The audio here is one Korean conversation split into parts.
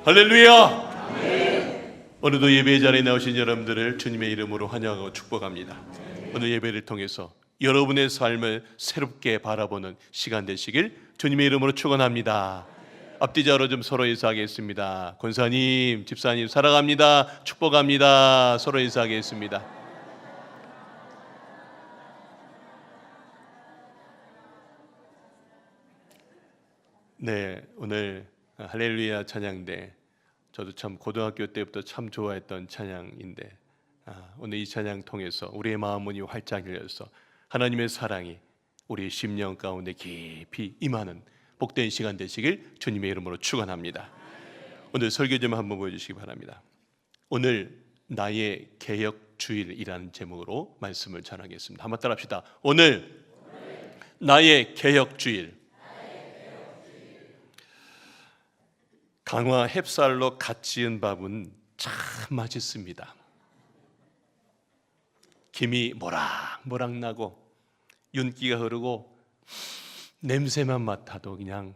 할렐루야! 오늘도 예배 자리에 나오신 여러분들을 주님의 이름으로 환영하고 축복합니다. 오늘 예배를 통해서 여러분의 삶을 새롭게 바라보는 시간 되시길 주님의 이름으로 축원합니다. 앞뒤자로 좀 서로 인사하겠습니다. 권사님, 집사님 사랑합니다. 축복합니다. 서로 인사하겠습니다. 네, 오늘 할렐루야 찬양대, 저도 참 고등학교 때부터 참 좋아했던 찬양인데 오늘 이 찬양 통해서 우리의 마음 문이 활짝 열려서 하나님의 사랑이 우리의 심령 가운데 깊이 임하는 복된 시간 되시길 주님의 이름으로 축원합니다. 오늘 설교 좀 한번 보여주시기 바랍니다. 오늘 나의 개혁주일이라는 제목으로 말씀을 전하겠습니다. 한번 따라합시다. 오늘 나의 개혁주일. 강화 햅쌀로 갓 지은 밥은 참 맛있습니다. 김이 모락모락 나고 윤기가 흐르고 냄새만 맡아도 그냥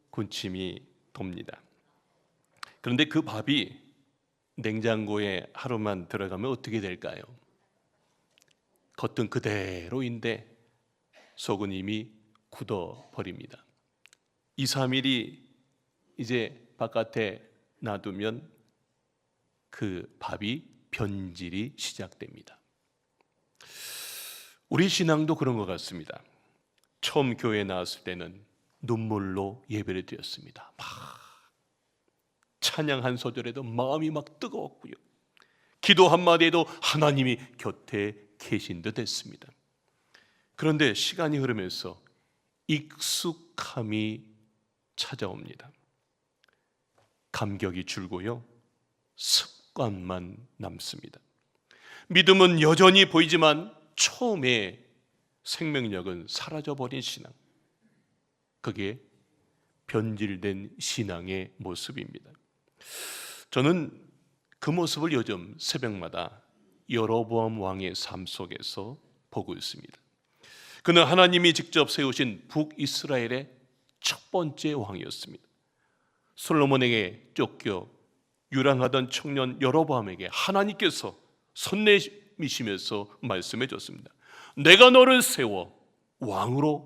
군침이 돕니다. 그런데 그 밥이 냉장고에 하루만 들어가면 어떻게 될까요? 겉은 그대로인데 속은 이미 굳어버립니다. 2, 3일이 이제 바깥에 놔두면 그 밥이 변질이 시작됩니다. 우리 신앙도 그런 것 같습니다. 처음 교회에 나왔을 때는 눈물로 예배를 드렸습니다. 막 찬양 한 소절에도 마음이 막 뜨거웠고요. 기도 한마디에도 하나님이 곁에 계신 듯 했습니다. 그런데 시간이 흐르면서 익숙함이 찾아옵니다. 감격이 줄고요, 습관만 남습니다. 믿음은 여전히 보이지만 처음에 생명력은 사라져버린 신앙, 그게 변질된 신앙의 모습입니다. 저는 그 모습을 요즘 새벽마다 여로보암 왕의 삶 속에서 보고 있습니다. 그는 하나님이 직접 세우신 북이스라엘의 첫 번째 왕이었습니다. 솔로몬에게 쫓겨 유랑하던 청년 여로보암에게 하나님께서 손 내미시면서 말씀해 줬습니다. 내가 너를 세워 왕이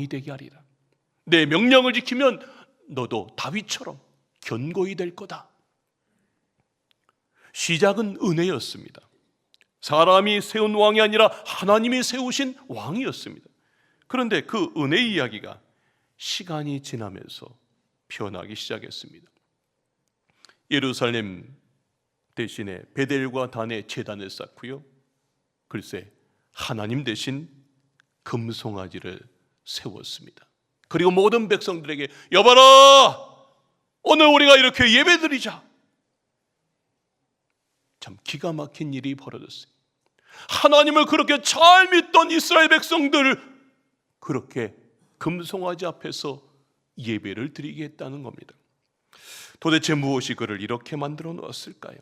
되게 하리라. 내 명령을 지키면 너도 다윗처럼 견고히 될 거다. 시작은 은혜였습니다. 사람이 세운 왕이 아니라 하나님이 세우신 왕이었습니다. 그런데 그 은혜의 이야기가 시간이 지나면서 변하기 시작했습니다. 예루살렘 대신에 베델과 단에 제단을 쌓고요, 글쎄 하나님 대신 금송아지를 세웠습니다. 그리고 모든 백성들에게 여봐라, 오늘 우리가 이렇게 예배드리자. 참 기가 막힌 일이 벌어졌어요. 하나님을 그렇게 잘 믿던 이스라엘 백성들, 그렇게 금송아지 앞에서 예배를 드리게 했다는 겁니다. 도대체 무엇이 그를 이렇게 만들어 놓았을까요?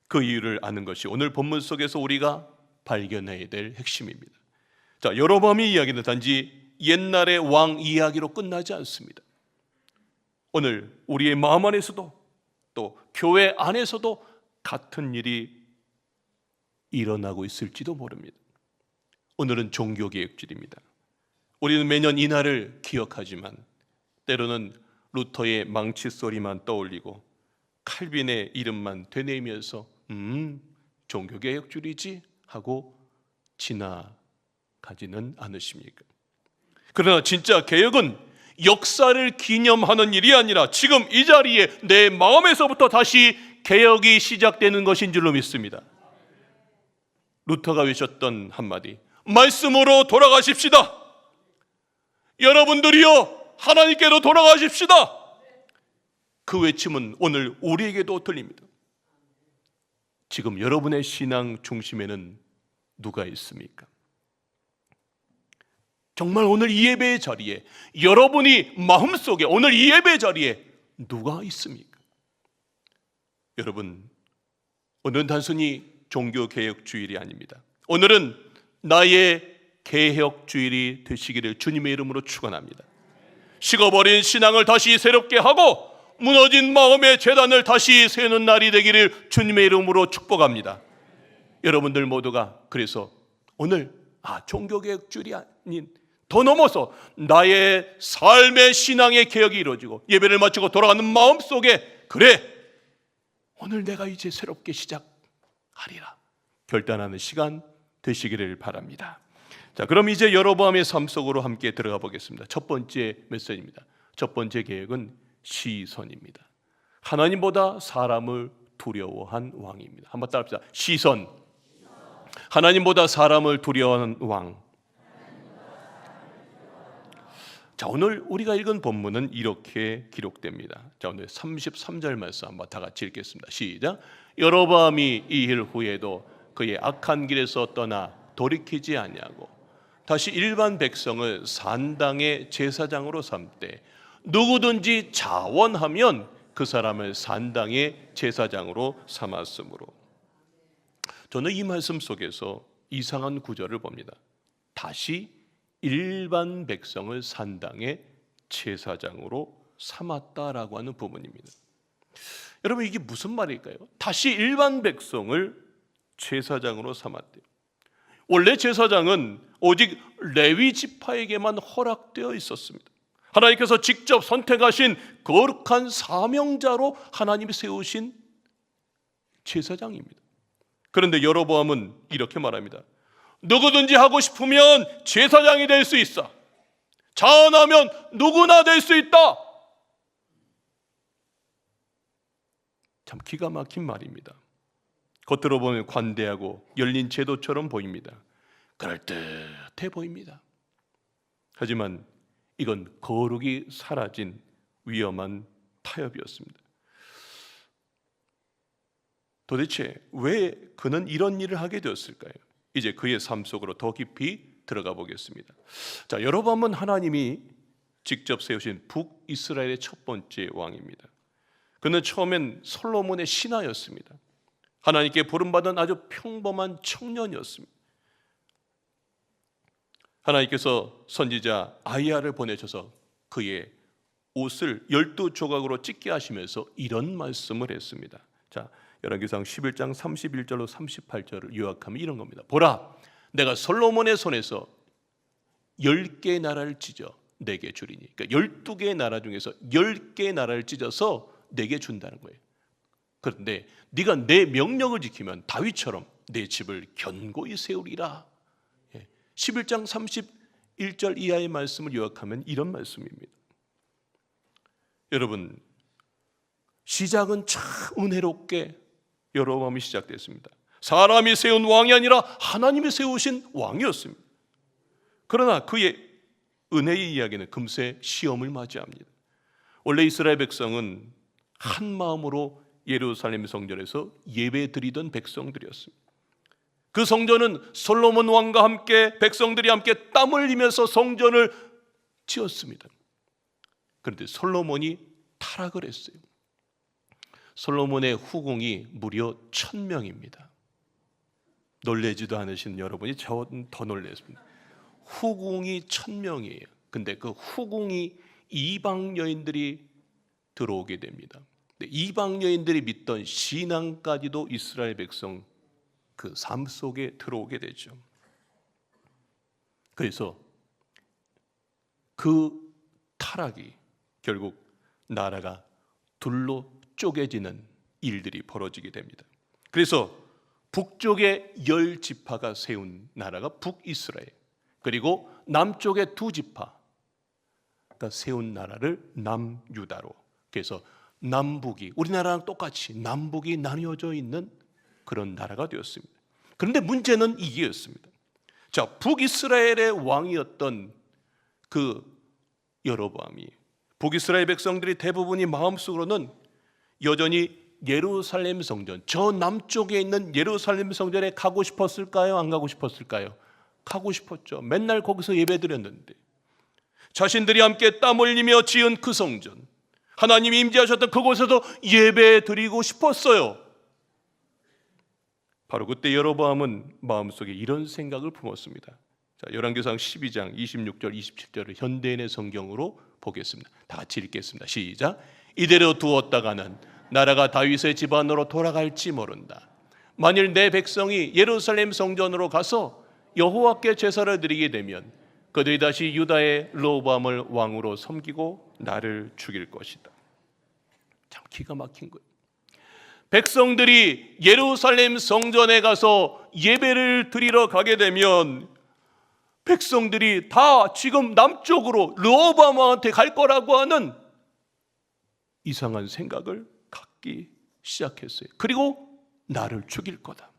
그 이유를 아는 것이 오늘 본문 속에서 우리가 발견해야 될 핵심입니다. 자, 여로보암의 이야기는 단지 옛날의 왕 이야기로 끝나지 않습니다. 오늘 우리의 마음 안에서도 또 교회 안에서도 같은 일이 일어나고 있을지도 모릅니다. 오늘은 종교개혁주일입니다. 우리는 매년 이날을 기억하지만 때로는 루터의 망치 소리만 떠올리고 칼빈의 이름만 되뇌이면서 종교개혁주일이지 하고 지나가지는 않으십니까? 그러나 진짜 개혁은 역사를 기념하는 일이 아니라 지금 이 자리에 내 마음에서부터 다시 개혁이 시작되는 것인 줄로 믿습니다. 루터가 외쳤던 한마디, 말씀으로 돌아가십시다. 여러분들이요, 하나님께로 돌아가십시다. 그 외침은 오늘 우리에게도 들립니다. 지금 여러분의 신앙 중심에는 누가 있습니까? 정말 오늘 이 예배의 자리에, 여러분이 마음속에 오늘 이 예배의 자리에 누가 있습니까? 여러분, 오늘은 단순히 종교개혁주일이 아닙니다. 오늘은 나의 개혁주일이 되시기를 주님의 이름으로 축원합니다. 식어버린 신앙을 다시 새롭게 하고 무너진 마음의 재단을 다시 세우는 날이 되기를 주님의 이름으로 축복합니다. 여러분들 모두가 그래서 오늘 종교개혁줄이 아닌 더 넘어서 나의 삶의 신앙의 개혁이 이루어지고 예배를 마치고 돌아가는 마음 속에 그래 오늘 내가 이제 새롭게 시작하리라 결단하는 시간 되시기를 바랍니다. 자, 그럼 이제 여로보암의 삶 속으로 함께 들어가 보겠습니다. 첫 번째 메시지입니다. 첫 번째 계획은 시선입니다. 하나님보다 사람을 두려워한 왕입니다. 한번 따라합시다. 시선. 하나님보다 사람을 두려워하는 왕. 자, 오늘 우리가 읽은 본문은 이렇게 기록됩니다. 자, 오늘 33절 말씀 한번 다 같이 읽겠습니다. 시작. 여로보암이 이 일 후에도 그의 악한 길에서 떠나 돌이키지 아니하고 다시 일반 백성을 산당의 제사장으로 삼되 누구든지 자원하면 그 사람을 산당의 제사장으로 삼았으므로. 저는 이 말씀 속에서 이상한 구절을 봅니다. 다시 일반 백성을 산당의 제사장으로 삼았다라고 하는 부분입니다. 여러분 이게 무슨 말일까요? 다시 일반 백성을 제사장으로 삼았대요. 원래 제사장은 오직 레위 지파에게만 허락되어 있었습니다. 하나님께서 직접 선택하신 거룩한 사명자로 하나님이 세우신 제사장입니다. 그런데 여로보암은 이렇게 말합니다. 누구든지 하고 싶으면 제사장이 될 수 있어. 자원하면 누구나 될 수 있다. 참 기가 막힌 말입니다. 겉으로 보면 관대하고 열린 제도처럼 보입니다. 그럴듯해 보입니다. 하지만 이건 거룩이 사라진 위험한 타협이었습니다. 도대체 왜 그는 이런 일을 하게 되었을까요? 이제 그의 삶 속으로 더 깊이 들어가 보겠습니다. 자, 여로보암은 하나님이 직접 세우신 북이스라엘의 첫 번째 왕입니다. 그는 처음엔 솔로몬의 신하였습니다. 하나님께 부름받은 아주 평범한 청년이었습니다. 하나님께서 선지자 아이야를 보내셔서 그의 옷을 12조각으로 찢게 하시면서 이런 말씀을 했습니다. 자, 열왕기상 11장 31절로 38절을 요약하면 이런 겁니다. 보라, 내가 솔로몬의 손에서 10개의 나라를 찢어 내게 주리니. 그러니까 12개의 나라 중에서 10개의 나라를 찢어서 내게 준다는 거예요. 그런데 네가 내 명령을 지키면 다윗처럼 내 집을 견고히 세우리라. 11장 31절 이하의 말씀을 요약하면 이런 말씀입니다. 여러분, 시작은 참 은혜롭게 여로보암이 시작됐습니다. 사람이 세운 왕이 아니라 하나님이 세우신 왕이었습니다. 그러나 그의 은혜의 이야기는 금세 시험을 맞이합니다. 원래 이스라엘 백성은 한 마음으로 예루살렘 성전에서 예배드리던 백성들이었습니다. 그 성전은 솔로몬 왕과 함께 백성들이 함께 땀을 흘리면서 성전을 지었습니다. 그런데 솔로몬이 타락을 했어요. 솔로몬의 후궁이 무려 1000명입니다. 놀라지도 않으신 여러분이 저는 더 놀랐습니다. 후궁이 1000명이에요. 근데 그 후궁이 이방 여인들이 들어오게 됩니다. 이방 여인들이 믿던 신앙까지도 이스라엘 백성 그 삶 속에 들어오게 되죠. 그래서 그 타락이 결국 나라가 둘로 쪼개지는 일들이 벌어지게 됩니다. 그래서 북쪽의 10지파가 세운 나라가 북이스라엘, 그리고 남쪽의 2지파가 세운 나라를 남유다로, 그래서 남북이 우리나라랑 똑같이 남북이 나뉘어져 있는 그런 나라가 되었습니다. 그런데 문제는 이게였습니다. 자, 북이스라엘의 왕이었던 그 여로보암이, 북이스라엘 백성들이 대부분이 마음속으로는 여전히 예루살렘 성전, 저 남쪽에 있는 예루살렘 성전에 가고 싶었을까요? 안 가고 싶었을까요? 가고 싶었죠. 맨날 거기서 예배드렸는데, 자신들이 함께 땀 흘리며 지은 그 성전, 하나님이 임재하셨던 그곳에서 예배드리고 싶었어요. 바로 그때 여로보암은 마음속에 이런 생각을 품었습니다. 자, 열왕기상 12장 26절 27절을 현대인의 성경으로 보겠습니다. 다 같이 읽겠습니다. 시작. 이대로 두었다가는 나라가 다윗의 집안으로 돌아갈지 모른다. 만일 내 백성이 예루살렘 성전으로 가서 여호와께 제사를 드리게 되면 그들이 다시 유다의 르호보암을 왕으로 섬기고 나를 죽일 것이다. 참 기가 막힌 거예요. 백성들이 예루살렘 성전에 가서 예배를 드리러 가게 되면 백성들이 다 지금 남쪽으로 르호보암 왕한테 갈 거라고 하는 이상한 생각을 갖기 시작했어요. 그리고 나를 죽일 거다.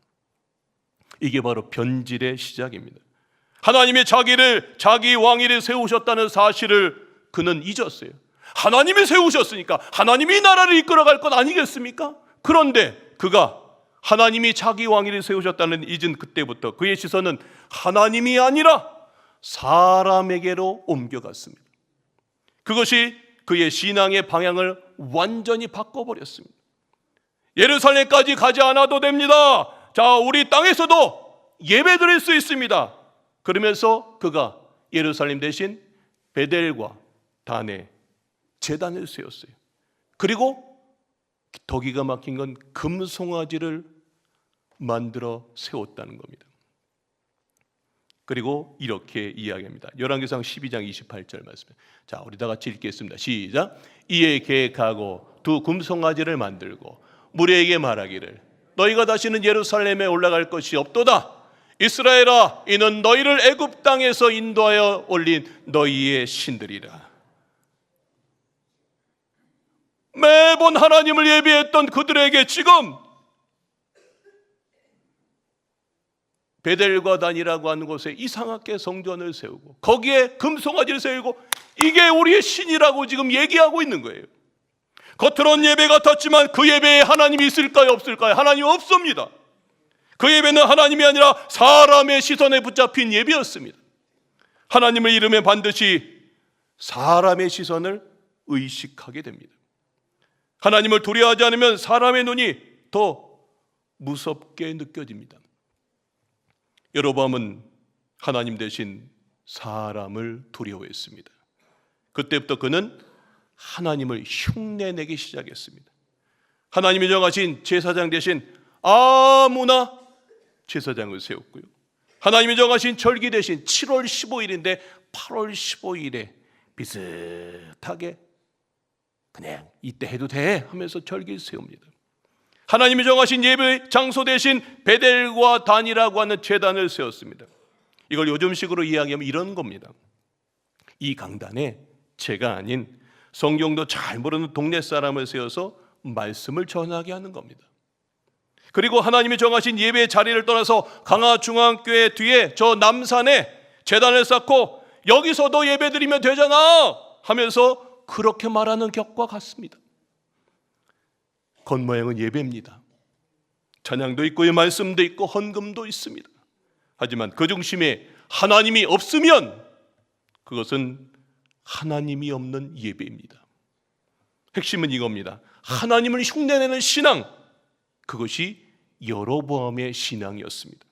이게 바로 변질의 시작입니다. 하나님이 자기 왕위를 세우셨다는 사실을 그는 잊었어요. 하나님이 세우셨으니까 하나님이 나라를 이끌어갈 것 아니겠습니까? 그런데 그가 하나님이 자기 왕위를 세우셨다는 잊은 그때부터 그의 시선은 하나님이 아니라 사람에게로 옮겨갔습니다. 그것이 그의 신앙의 방향을 완전히 바꿔버렸습니다. 예루살렘까지 가지 않아도 됩니다. 자, 우리 땅에서도 예배드릴 수 있습니다. 그러면서 그가 예루살렘 대신 베델과 단에 제단을 세웠어요. 그리고 더 기가 막힌 건 금송아지를 만들어 세웠다는 겁니다. 그리고 이렇게 이야기합니다. 열왕기상 12장 28절 말씀. 자, 우리 다 같이 읽겠습니다. 시작. 이에 계획하고 두 금송아지를 만들고 무리에게 말하기를 너희가 다시는 예루살렘에 올라갈 것이 없도다. 이스라엘아, 이는 너희를 애굽 땅에서 인도하여 올린 너희의 신들이라. 매번 하나님을 예배했던 그들에게 지금 베델과 단이라고 하는 곳에 이상하게 성전을 세우고 거기에 금송아지를 세우고 이게 우리의 신이라고 지금 얘기하고 있는 거예요. 겉으로는 예배 같았지만 그 예배에 하나님이 있을까요, 없을까요? 하나님이 없습니다. 그 예배는 하나님이 아니라 사람의 시선에 붙잡힌 예배였습니다. 하나님을 잃으면 반드시 사람의 시선을 의식하게 됩니다. 하나님을 두려워하지 않으면 사람의 눈이 더 무섭게 느껴집니다. 여로보암은 하나님 대신 사람을 두려워했습니다. 그때부터 그는 하나님을 흉내내기 시작했습니다. 하나님이 정하신 제사장 대신 아무나 제사장을 세웠고요. 하나님이 정하신 절기 대신 7월 15일인데 8월 15일에 비슷하게 그냥 이때 해도 돼 하면서 절기를 세웁니다. 하나님이 정하신 예배 장소 대신 베델과 단이라고 하는 제단을 세웠습니다. 이걸 요즘식으로 이야기하면 이런 겁니다. 이 강단에 제가 아닌 성경도 잘 모르는 동네 사람을 세워서 말씀을 전하게 하는 겁니다. 그리고 하나님이 정하신 예배의 자리를 떠나서 강화중앙교회 뒤에 저 남산에 제단을 쌓고 여기서도 예배드리면 되잖아 하면서 그렇게 말하는 격과 같습니다. 겉모양은 예배입니다. 찬양도 있고 말씀도 있고 헌금도 있습니다. 하지만 그 중심에 하나님이 없으면 그것은 하나님이 없는 예배입니다. 핵심은 이겁니다. 하나님을 흉내내는 신앙, 그것이 여로보암의 신앙이었습니다.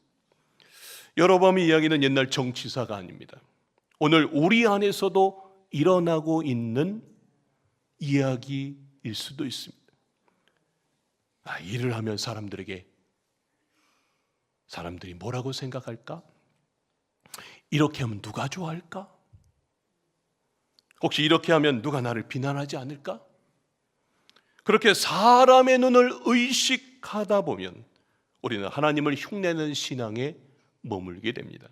여로보암의 이야기는 옛날 정치사가 아닙니다. 오늘 우리 안에서도 일어나고 있는 이야기일 수도 있습니다. 일을 하면 사람들이 뭐라고 생각할까? 이렇게 하면 누가 좋아할까? 혹시 이렇게 하면 누가 나를 비난하지 않을까? 그렇게 사람의 눈을 의식하다 보면 우리는 하나님을 흉내내는 신앙에 머물게 됩니다.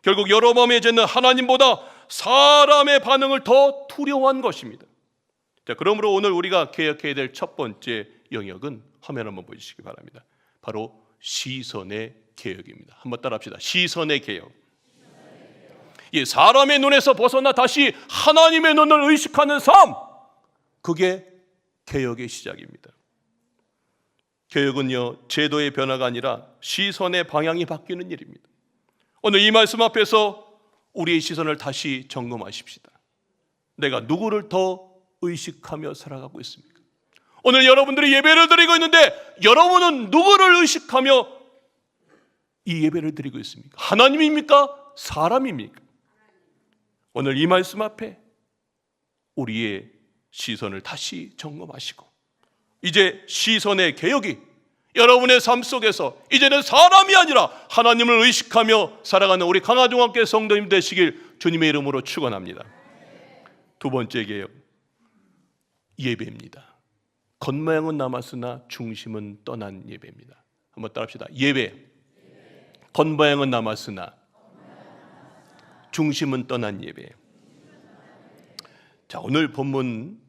결국 여로보암의 죄는 하나님보다 사람의 반응을 더 두려워한 것입니다. 자, 그러므로 오늘 우리가 개혁해야 될 첫 번째 영역은 화면 한번 보시기 바랍니다. 바로 시선의 개혁입니다. 한번 따라합시다. 시선의 개혁. 예, 사람의 눈에서 벗어나 다시 하나님의 눈을 의식하는 삶, 그게 개혁의 시작입니다. 개혁은요, 제도의 변화가 아니라 시선의 방향이 바뀌는 일입니다. 오늘 이 말씀 앞에서 우리의 시선을 다시 점검하십시다. 내가 누구를 더 의식하며 살아가고 있습니까? 오늘 여러분들이 예배를 드리고 있는데 여러분은 누구를 의식하며 이 예배를 드리고 있습니까? 하나님입니까? 사람입니까? 오늘 이 말씀 앞에 우리의 시선을 다시 점검하시고 이제 시선의 개혁이 여러분의 삶 속에서 이제는 사람이 아니라 하나님을 의식하며 살아가는 우리 강화중학교 성도님 되시길 주님의 이름으로 축원합니다. 두 번째 개혁, 예배입니다. 겉모양은 남았으나 중심은 떠난 예배입니다. 한번 따라합시다. 예배. 겉모양은 남았으나 중심은 떠난 예배. 자, 오늘 본문은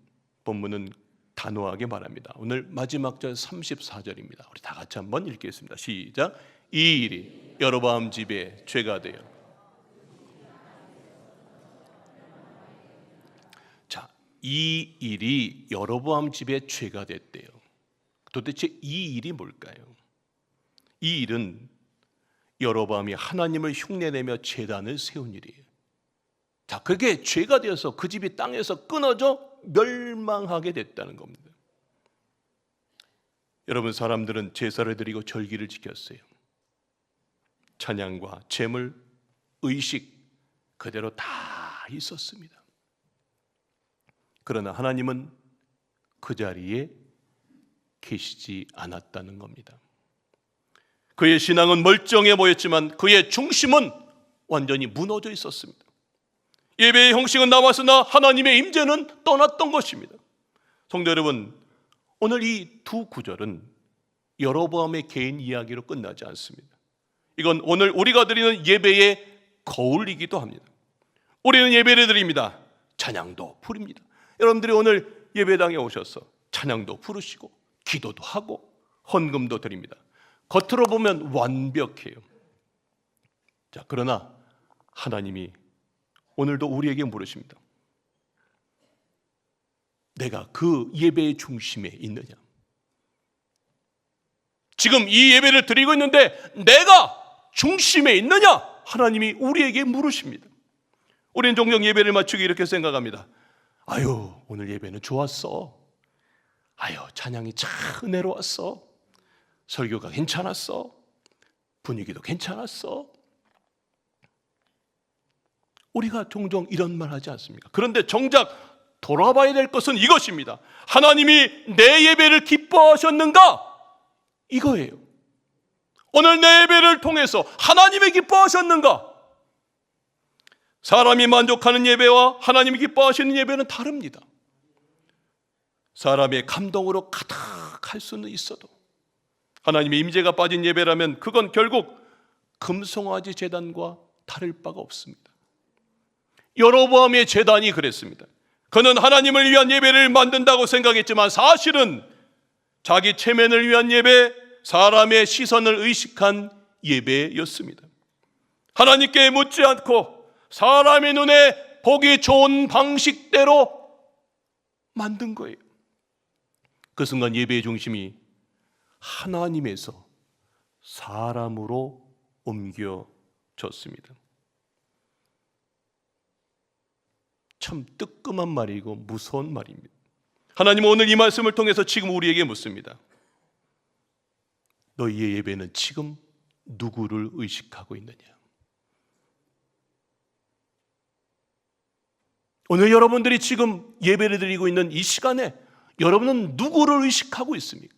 단호하게 말합니다. 오늘 마지막 절 34절입니다. 우리 다 같이 한번 읽겠습니다. 시작. 이 일이 여로보암 집에 죄가 되어. 자, 이 일이 여로보암 집에 죄가 됐대요. 도대체 이 일이 뭘까요? 이 일은 여로보암이 하나님을 흉내내며 제단을 세운 일이에요. 자, 그게 죄가 되어서 그 집이 땅에서 끊어져 멸망하게 됐다는 겁니다. 여러분, 사람들은 제사를 드리고 절기를 지켰어요. 찬양과 제물, 의식 그대로 다 있었습니다. 그러나 하나님은 그 자리에 계시지 않았다는 겁니다. 그의 신앙은 멀쩡해 보였지만 그의 중심은 완전히 무너져 있었습니다. 예배의 형식은 남았으나 하나님의 임재는 떠났던 것입니다. 성도 여러분, 오늘 이 두 구절은 여로보암의 개인 이야기로 끝나지 않습니다. 이건 오늘 우리가 드리는 예배의 거울이기도 합니다. 우리는 예배를 드립니다. 찬양도 부릅니다. 여러분들이 오늘 예배당에 오셔서 찬양도 부르시고 기도도 하고 헌금도 드립니다. 겉으로 보면 완벽해요. 자, 그러나 하나님이 오늘도 우리에게 물으십니다. 내가 그 예배의 중심에 있느냐? 지금 이 예배를 드리고 있는데 내가 중심에 있느냐? 하나님이 우리에게 물으십니다. 우리는 종종 예배를 마치고 이렇게 생각합니다. 아유, 오늘 예배는 좋았어. 아유, 찬양이 참 은혜로웠어. 설교가 괜찮았어. 분위기도 괜찮았어. 우리가 종종 이런 말 하지 않습니까? 그런데 정작 돌아봐야 될 것은 이것입니다. 하나님이 내 예배를 기뻐하셨는가? 이거예요. 오늘 내 예배를 통해서 하나님이 기뻐하셨는가? 사람이 만족하는 예배와 하나님이 기뻐하시는 예배는 다릅니다. 사람의 감동으로 가득할 수는 있어도 하나님의 임재가 빠진 예배라면 그건 결국 금송아지 제단과 다를 바가 없습니다. 여로보암의 제단이 그랬습니다. 그는 하나님을 위한 예배를 만든다고 생각했지만 사실은 자기 체면을 위한 예배, 사람의 시선을 의식한 예배였습니다. 하나님께 묻지 않고 사람의 눈에 보기 좋은 방식대로 만든 거예요. 그 순간 예배의 중심이 하나님에서 사람으로 옮겨졌습니다. 참 뜨끔한 말이고 무서운 말입니다. 하나님은 오늘 이 말씀을 통해서 지금 우리에게 묻습니다. 너희의 예배는 지금 누구를 의식하고 있느냐? 오늘 여러분들이 지금 예배를 드리고 있는 이 시간에 여러분은 누구를 의식하고 있습니까?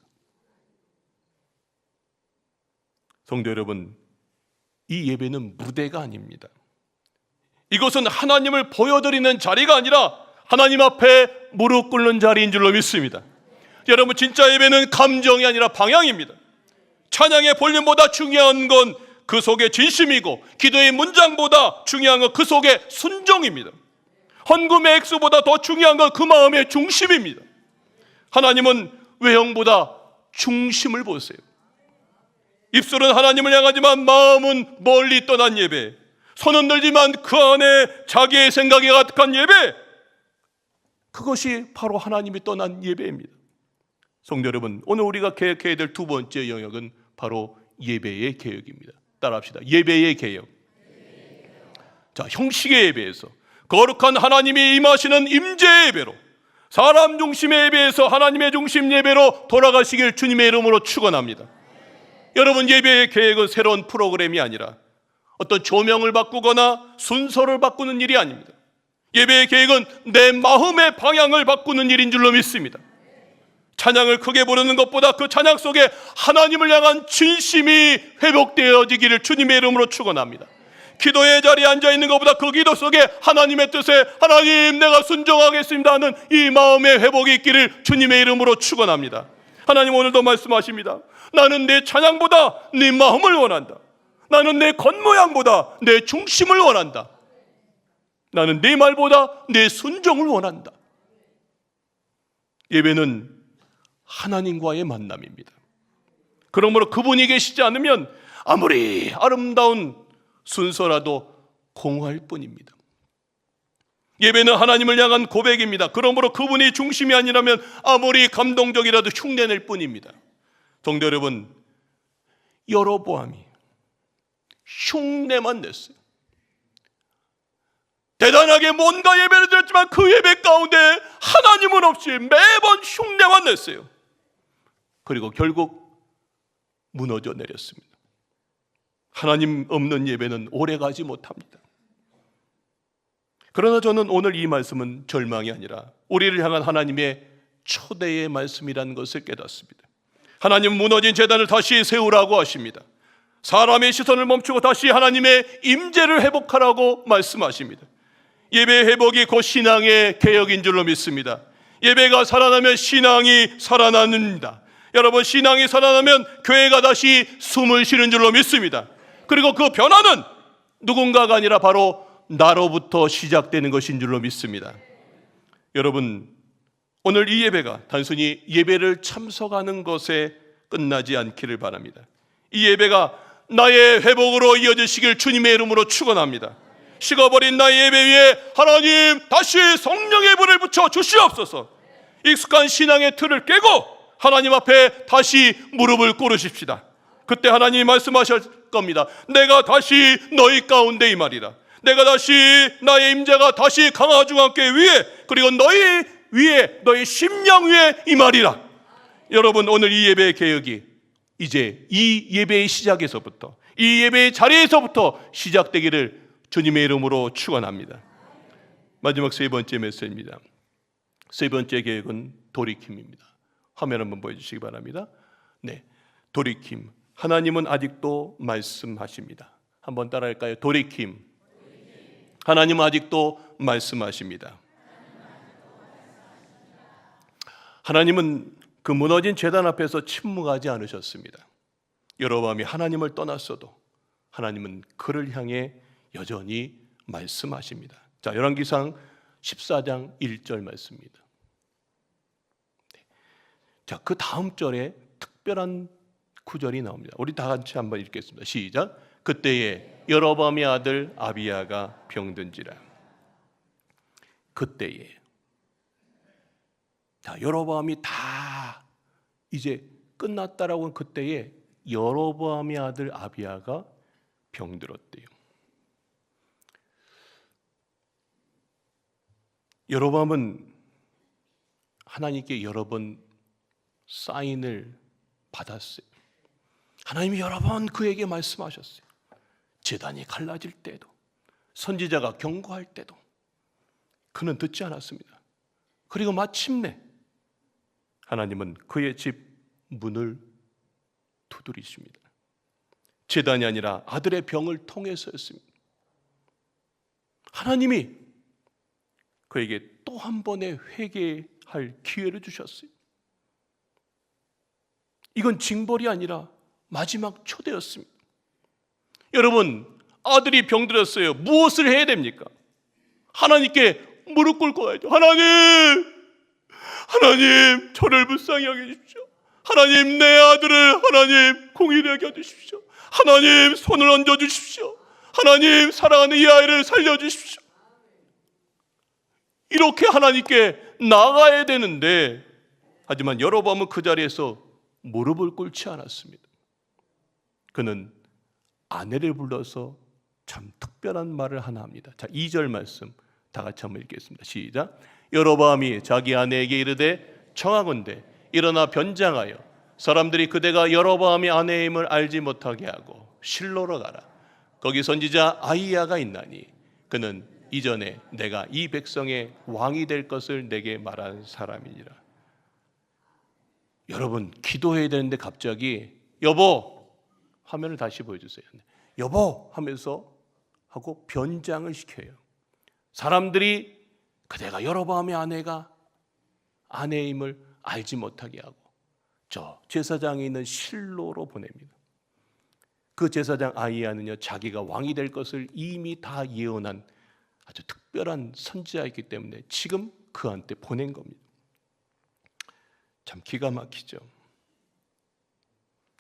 성도 여러분, 이 예배는 무대가 아닙니다. 이것은 하나님을 보여드리는 자리가 아니라 하나님 앞에 무릎 꿇는 자리인 줄로 믿습니다. 여러분, 진짜 예배는 감정이 아니라 방향입니다. 찬양의 볼륨보다 중요한 건 그 속의 진심이고 기도의 문장보다 중요한 건 그 속의 순종입니다. 헌금의 액수보다 더 중요한 건 그 마음의 중심입니다. 하나님은 외형보다 중심을 보세요. 입술은 하나님을 향하지만 마음은 멀리 떠난 예배, 손은 들지만 그 안에 자기의 생각이 가득한 예배, 그것이 바로 하나님이 떠난 예배입니다. 성도 여러분, 오늘 우리가 개혁해야 될 두 번째 영역은 바로 예배의 개혁입니다. 따라합시다. 예배의 개혁. 자, 형식의 예배에서 거룩한 하나님이 임하시는 임재의 예배로, 사람 중심의 예배에서 하나님의 중심 예배로 돌아가시길 주님의 이름으로 축원합니다. 여러분, 예배의 계획은 새로운 프로그램이 아니라 어떤 조명을 바꾸거나 순서를 바꾸는 일이 아닙니다. 예배의 계획은 내 마음의 방향을 바꾸는 일인 줄로 믿습니다. 찬양을 크게 부르는 것보다 그 찬양 속에 하나님을 향한 진심이 회복되어지기를 주님의 이름으로 축원합니다. 기도의 자리에 앉아있는 것보다 그 기도 속에 하나님의 뜻에 하나님 내가 순종하겠습니다 하는 이 마음의 회복이 있기를 주님의 이름으로 축원합니다. 하나님 오늘도 말씀하십니다. 나는 내 찬양보다 네 마음을 원한다. 나는 내 겉모양보다 내 중심을 원한다. 나는 네 말보다 내 순종을 원한다. 예배는 하나님과의 만남입니다. 그러므로 그분이 계시지 않으면 아무리 아름다운 순서라도 공허할 뿐입니다. 예배는 하나님을 향한 고백입니다. 그러므로 그분이 중심이 아니라면 아무리 감동적이라도 흉내낼 뿐입니다. 성도 여러분, 여로보암이 흉내만 냈어요. 대단하게 뭔가 예배를 드렸지만 그 예배 가운데 하나님은 없이 매번 흉내만 냈어요. 그리고 결국 무너져 내렸습니다. 하나님 없는 예배는 오래가지 못합니다. 그러나 저는 오늘 이 말씀은 절망이 아니라 우리를 향한 하나님의 초대의 말씀이라는 것을 깨닫습니다. 하나님은 무너진 제단을 다시 세우라고 하십니다. 사람의 시선을 멈추고 다시 하나님의 임재를 회복하라고 말씀하십니다. 예배의 회복이 곧 신앙의 개혁인 줄로 믿습니다. 예배가 살아나면 신앙이 살아납니다. 여러분, 신앙이 살아나면 교회가 다시 숨을 쉬는 줄로 믿습니다. 그리고 그 변화는 누군가가 아니라 바로 나로부터 시작되는 것인 줄로 믿습니다. 여러분, 오늘 이 예배가 단순히 예배를 참석하는 것에 끝나지 않기를 바랍니다. 이 예배가 나의 회복으로 이어지시길 주님의 이름으로 축원합니다. 식어버린 나의 예배 위에 하나님 다시 성령의 불을 붙여 주시옵소서. 익숙한 신앙의 틀을 깨고 하나님 앞에 다시 무릎을 꿇으십시다. 그때 하나님이 말씀하실 겁니다. 내가 다시 너희 가운데 이 말이라. 내가 다시 나의 임재가 다시 강화중앙교회 위에 그리고 너희 위에 너희 심령 위에 이 말이라. 여러분, 오늘 이 예배의 개혁이 이제 이 예배의 시작에서부터 이 예배의 자리에서부터 시작되기를 주님의 이름으로 축원합니다. 마지막 세 번째 메시지입니다. 세 번째 계획은 돌이킴입니다. 화면 한번 보여주시기 바랍니다. 네, 돌이킴. 하나님은 아직도 말씀하십니다. 한번 따라할까요? 돌이킴. 하나님은 아직도 말씀하십니다. 하나님은 그 무너진 제단 앞에서 침묵하지 않으셨습니다. 여로보암이 하나님을 떠났어도 하나님은 그를 향해 여전히 말씀하십니다. 자, 열왕기상 14장 1절 말씀입니다. 자, 그 다음 절에 특별한 구절이 나옵니다. 우리 다 같이 한번 읽겠습니다. 시작. 그때에 여로보암의 아들 아비야가 병든지라. 그때에. 자, 여로보암이 다 이제 끝났다라고 한 그때에 여로보암의 아들 아비야가 병들었대요. 여로보암은 하나님께 여러 번 사인을 받았어요. 하나님이 여러 번 그에게 말씀하셨어요. 제단이 갈라질 때도, 선지자가 경고할 때도 그는 듣지 않았습니다. 그리고 마침내 하나님은 그의 집 문을 두드리십니다. 제단이 아니라 아들의 병을 통해서였습니다. 하나님이 그에게 또 한 번의 회개할 기회를 주셨어요. 이건 징벌이 아니라 마지막 초대였습니다. 여러분, 아들이 병들었어요. 무엇을 해야 됩니까? 하나님께 무릎 꿇고 가야죠. 하나님, 저를 불쌍히 여겨주십시오. 하나님, 내 아들을 하나님 공의를 여겨주십시오. 하나님, 손을 얹어주십시오. 하나님, 사랑하는 이 아이를 살려주십시오. 이렇게 하나님께 나가야 되는데, 하지만 여로보암은 그 자리에서 무릎을 꿇지 않았습니다. 그는 아내를 불러서 참 특별한 말을 하나 합니다. 자, 2절 말씀 다 같이 한번 읽겠습니다. 시작. 여로보암이 자기 아내에게 이르되 청하건대 일어나 변장하여 사람들이 그대가 여로보암이 아내임을 알지 못하게 하고 실로로 가라. 거기 선지자 아히야가 있나니 그는 이전에 내가 이 백성의 왕이 될 것을 내게 말한 사람이니라. 여러분, 기도해야 되는데 갑자기 여보, 화면을 다시 보여주세요. 여보 하면서 하고 변장을 시켜요. 사람들이 그대가 여로보암의 아내임을 알지 못하게 하고 저 제사장에 있는 실로로 보냅니다. 그 제사장 아히야는요, 자기가 왕이 될 것을 이미 다 예언한 아주 특별한 선지자이기 때문에 지금 그한테 보낸 겁니다. 참 기가 막히죠.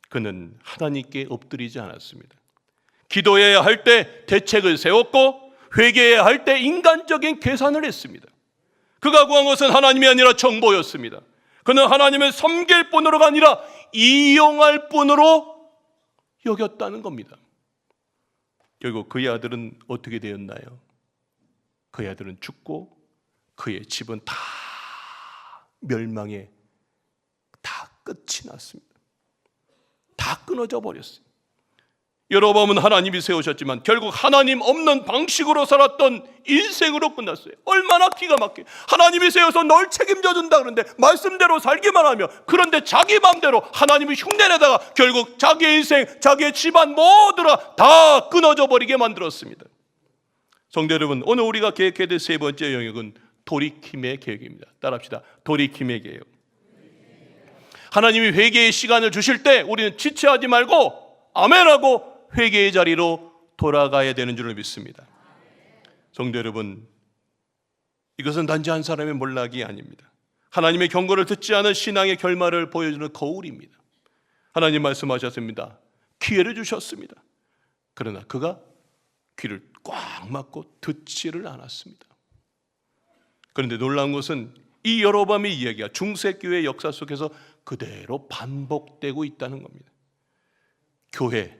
그는 하나님께 엎드리지 않았습니다. 기도해야 할 때 대책을 세웠고 회개해야 할 때 인간적인 계산을 했습니다. 그가 구한 것은 하나님이 아니라 정보였습니다. 그는 하나님을 섬길 뿐으로가 아니라 이용할 뿐으로 여겼다는 겁니다. 결국 그의 아들은 어떻게 되었나요? 그의 아들은 죽고 그의 집은 다 멸망에 다 끝이 났습니다. 다 끊어져 버렸어요. 여로보암은 하나님이 세우셨지만 결국 하나님 없는 방식으로 살았던 인생으로 끝났어요. 얼마나 기가 막혀. 하나님이 세워서 널 책임져 준다 그러는데 말씀대로 살기만 하며, 그런데 자기 마음대로 하나님이 흉내내다가 결국 자기의 인생, 자기의 집안 모두가 다 끊어져 버리게 만들었습니다. 성도 여러분, 오늘 우리가 계획해야 될 세 번째 영역은 돌이킴의 계획입니다. 따라합시다. 돌이킴의 계획. 하나님이 회개의 시간을 주실 때 우리는 지체하지 말고 아멘하고 회개의 자리로 돌아가야 되는 줄을 믿습니다. 성도 여러분, 이것은 단지 한 사람의 몰락이 아닙니다. 하나님의 경고를 듣지 않은 신앙의 결말을 보여주는 거울입니다. 하나님 말씀하셨습니다. 기회를 주셨습니다. 그러나 그가 귀를 꽉 막고 듣지를 않았습니다. 그런데 놀라운 것은 이 여로보암의 이야기가 중세교회 역사 속에서 그대로 반복되고 있다는 겁니다. 교회,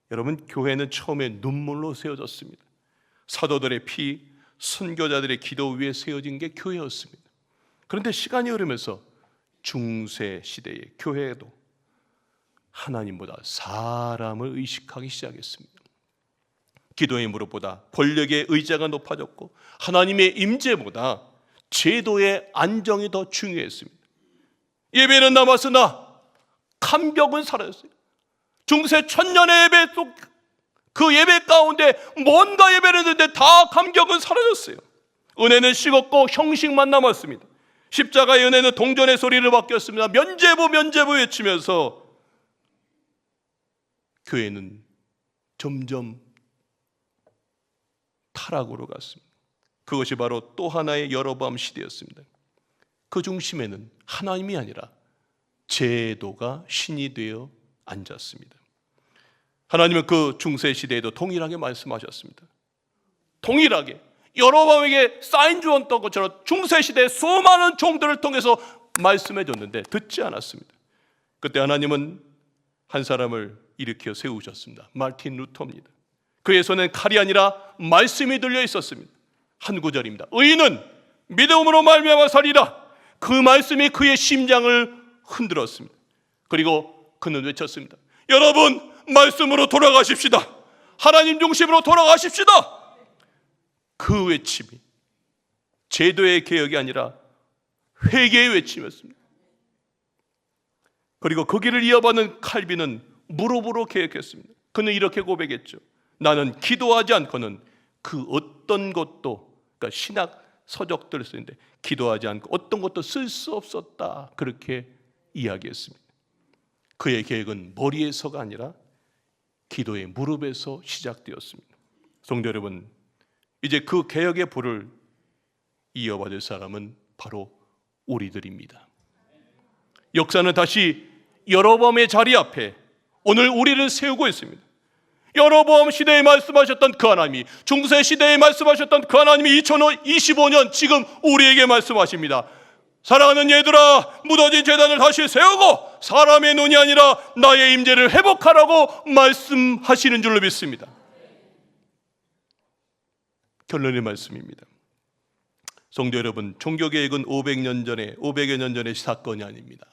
여러분, 교회는 처음에 눈물로 세워졌습니다. 사도들의 피, 선교자들의 기도 위에 세워진 게 교회였습니다. 그런데 시간이 흐르면서 중세 시대의 교회도 하나님보다 사람을 의식하기 시작했습니다. 기도의 무릎보다 권력의 의자가 높아졌고 하나님의 임재보다 제도의 안정이 더 중요했습니다. 예배는 남았으나 감격은 사라졌어요. 중세 천년의 예배 속 그 예배 가운데 뭔가 예배를 했는데 다 감격은 사라졌어요. 은혜는 식었고 형식만 남았습니다. 십자가의 은혜는 동전의 소리를 바뀌었습니다. 면죄부 면죄부 외치면서 교회는 점점 타락으로 갔습니다. 그것이 바로 또 하나의 여로보암 시대였습니다. 그 중심에는 하나님이 아니라 제도가 신이 되어 앉았습니다. 하나님은 그 중세 시대에도 동일하게 말씀하셨습니다. 동일하게 여로보암에게 사인 주었던 것처럼 중세 시대의 수많은 종들을 통해서 말씀해 줬는데 듣지 않았습니다. 그때 하나님은 한 사람을 일으켜 세우셨습니다. 마르틴 루터입니다. 그의 손엔 칼이 아니라 말씀이 들려 있었습니다. 한 구절입니다. 의인은 믿음으로 말미암아 살리라. 그 말씀이 그의 심장을 흔들었습니다. 그리고 그는 외쳤습니다. 여러분, 말씀으로 돌아가십시다. 하나님 중심으로 돌아가십시다. 그 외침이 제도의 개혁이 아니라 회개의 외침이었습니다. 그리고 그 길을 이어받는 칼빈은 무릎으로 개혁했습니다. 그는 이렇게 고백했죠. 나는 기도하지 않고는 그 어떤 것도, 그러니까 신학 서적들을 쓰는데 기도하지 않고 어떤 것도 쓸 수 없었다, 그렇게 이야기했습니다. 그의 계획은 머리에서가 아니라 기도의 무릎에서 시작되었습니다. 성도 여러분, 이제 그 개혁의 불을 이어받을 사람은 바로 우리들입니다. 역사는 다시 여로보암의 자리 앞에 오늘 우리를 세우고 있습니다. 여로보암 시대에 말씀하셨던 그 하나님이, 중세 시대에 말씀하셨던 그 하나님이 2025년 지금 우리에게 말씀하십니다. 사랑하는 얘들아, 무너진 제단을 다시 세우고 사람의 눈이 아니라 나의 임재를 회복하라고 말씀하시는 줄로 믿습니다. 결론의 말씀입니다. 성도 여러분, 종교개혁은 500여 년 전의 사건이 아닙니다.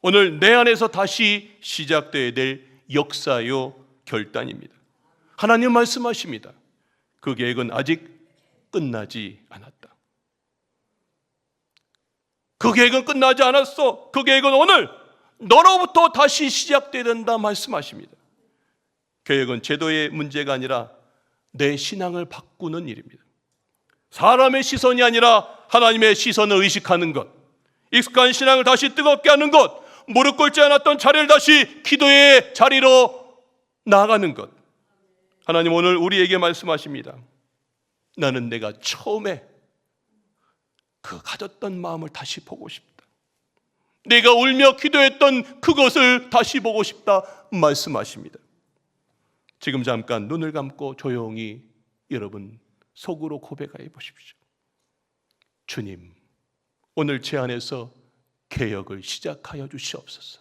오늘 내 안에서 다시 시작되어야 될 역사요 결단입니다. 하나님 말씀하십니다. 그 계획은 아직 끝나지 않았다. 그 계획은 끝나지 않았어. 그 계획은 오늘 너로부터 다시 시작돼야 된다 말씀하십니다. 계획은 제도의 문제가 아니라 내 신앙을 바꾸는 일입니다. 사람의 시선이 아니라 하나님의 시선을 의식하는 것, 익숙한 신앙을 다시 뜨겁게 하는 것, 무릎 꿇지 않았던 자리를 다시 기도의 자리로 나아가는 것. 하나님 오늘 우리에게 말씀하십니다. 나는 내가 처음에 그 가졌던 마음을 다시 보고 싶다. 내가 울며 기도했던 그것을 다시 보고 싶다 말씀하십니다. 지금 잠깐 눈을 감고 조용히 여러분 속으로 고백해 보십시오. 주님, 오늘 제 안에서 개혁을 시작하여 주시옵소서.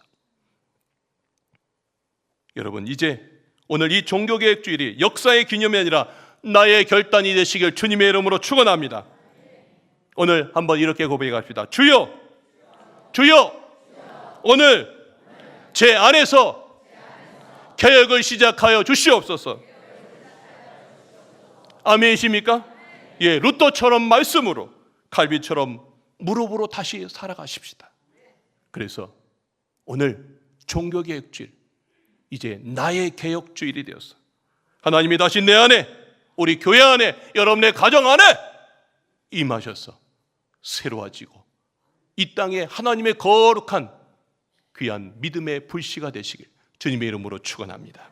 여러분, 이제 오늘 이 종교개혁주일이 역사의 기념이 아니라 나의 결단이 되시길 주님의 이름으로 축원합니다. 오늘 한번 이렇게 고백합시다. 주여, 주여, 오늘 제 안에서 개혁을 시작하여 주시옵소서. 아멘이십니까? 예, 루터처럼 말씀으로, 칼빈처럼 무릎으로 다시 살아가십시다. 그래서 오늘 종교개혁주일, 이제 나의 개혁주일이 되었어. 하나님이 다시 내 안에, 우리 교회 안에, 여러분의 가정 안에 임하셔서 새로워지고 이 땅에 하나님의 거룩한 귀한 믿음의 불씨가 되시길 주님의 이름으로 축원합니다.